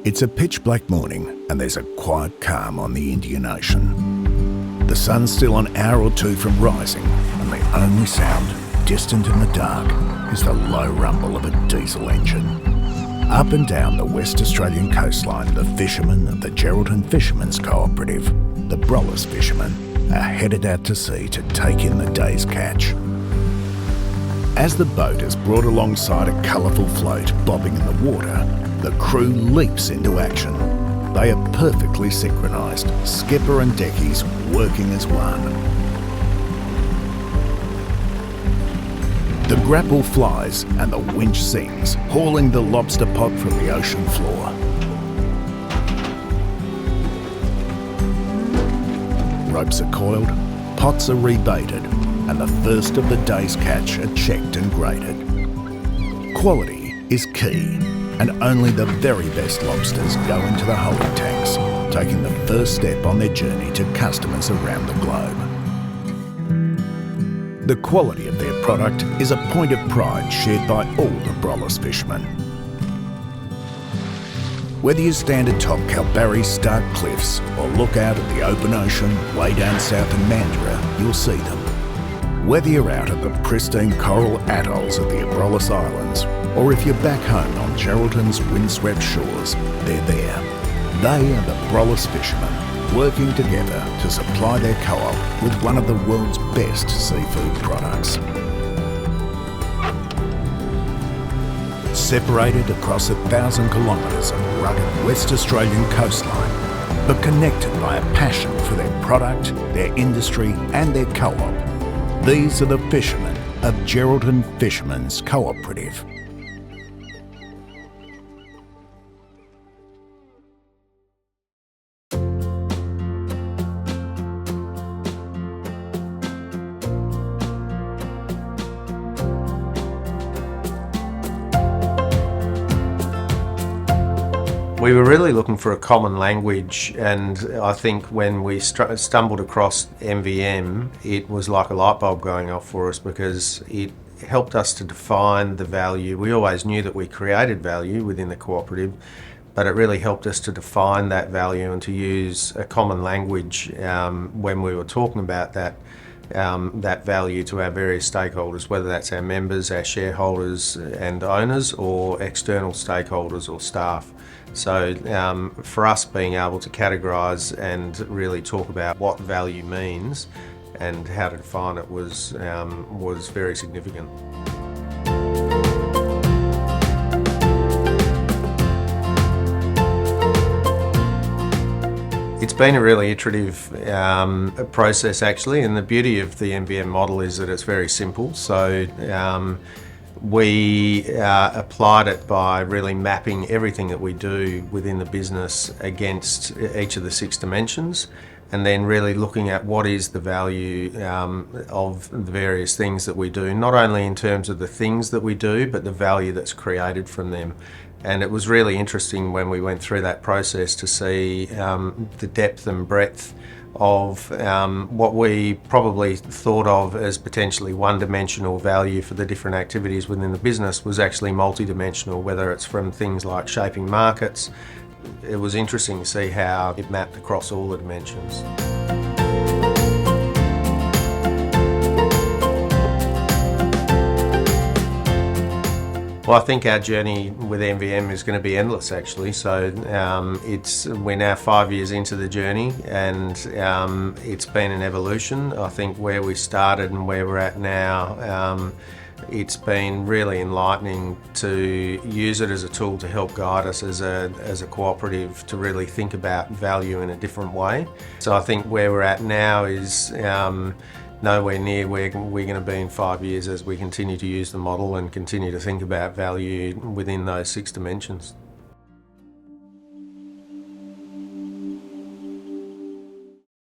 It's a pitch black morning and there's a quiet calm on the Indian Ocean. The sun's still an hour or two from rising and the only sound, distant in the dark, is the low rumble of a diesel engine. Up and down the West Australian coastline, the fishermen of the Geraldton Fishermen's Co-operative, the Brollis fishermen, are headed out to sea to take in the day's catch. As the boat is brought alongside a colourful float bobbing in the water, the crew leaps into action. They are perfectly synchronised, skipper and deckies working as one. The grapple flies and the winch sings, hauling the lobster pot from the ocean floor. Ropes are coiled, pots are rebaited, and the first of the day's catch are checked and graded. Quality is key, and only the very best lobsters go into the holding tanks, taking the first step on their journey to customers around the globe. The quality of their product is a point of pride shared by all the Brollis fishermen. Whether you stand atop Kalbarri's stark cliffs or look out at the open ocean way down south in Mandurah, you'll see them. Whether you're out at the pristine coral atolls of the Brollis Islands, or if you're back home on Geraldton's windswept shores, they're there. They are the Brollis fishermen, working together to supply their co-op with one of the world's best seafood products. Separated across 1,000 kilometres of rugged West Australian coastline, but connected by a passion for their product, their industry and their co-op, these are the fishermen of Geraldton Fishermen's Co-operative. We were really looking for a common language, and I think when we stumbled across MVM, it was like a light bulb going off for us, because it helped us to define the value. We always knew that we created value within the cooperative, but it really helped us to define that value and to use a common language when we were talking about that value to our various stakeholders, whether that's our members, our shareholders and owners, or external stakeholders or staff. So for us, being able to categorise and really talk about what value means and how to define it was very significant. It's been a really iterative process actually, and the beauty of the MVM model is that it's very simple. So we applied it by really mapping everything that we do within the business against each of the 6 dimensions, and then really looking at what is the value of the various things that we do, not only in terms of the things that we do, but the value that's created from them. And it was really interesting when we went through that process to see the depth and breadth of what we probably thought of as potentially one-dimensional value for the different activities within the business was actually multi-dimensional, whether it's from things like shaping markets. It was interesting to see how it mapped across all the dimensions. Well, I think our journey with MVM is going to be endless actually. So we're now 5 years into the journey, and it's been an evolution. I think where we started and where we're at now, it's been really enlightening to use it as a tool to help guide us as a cooperative to really think about value in a different way. So I think where we're at now is nowhere near where we're going to be in 5 years as we continue to use the model and continue to think about value within those 6 dimensions.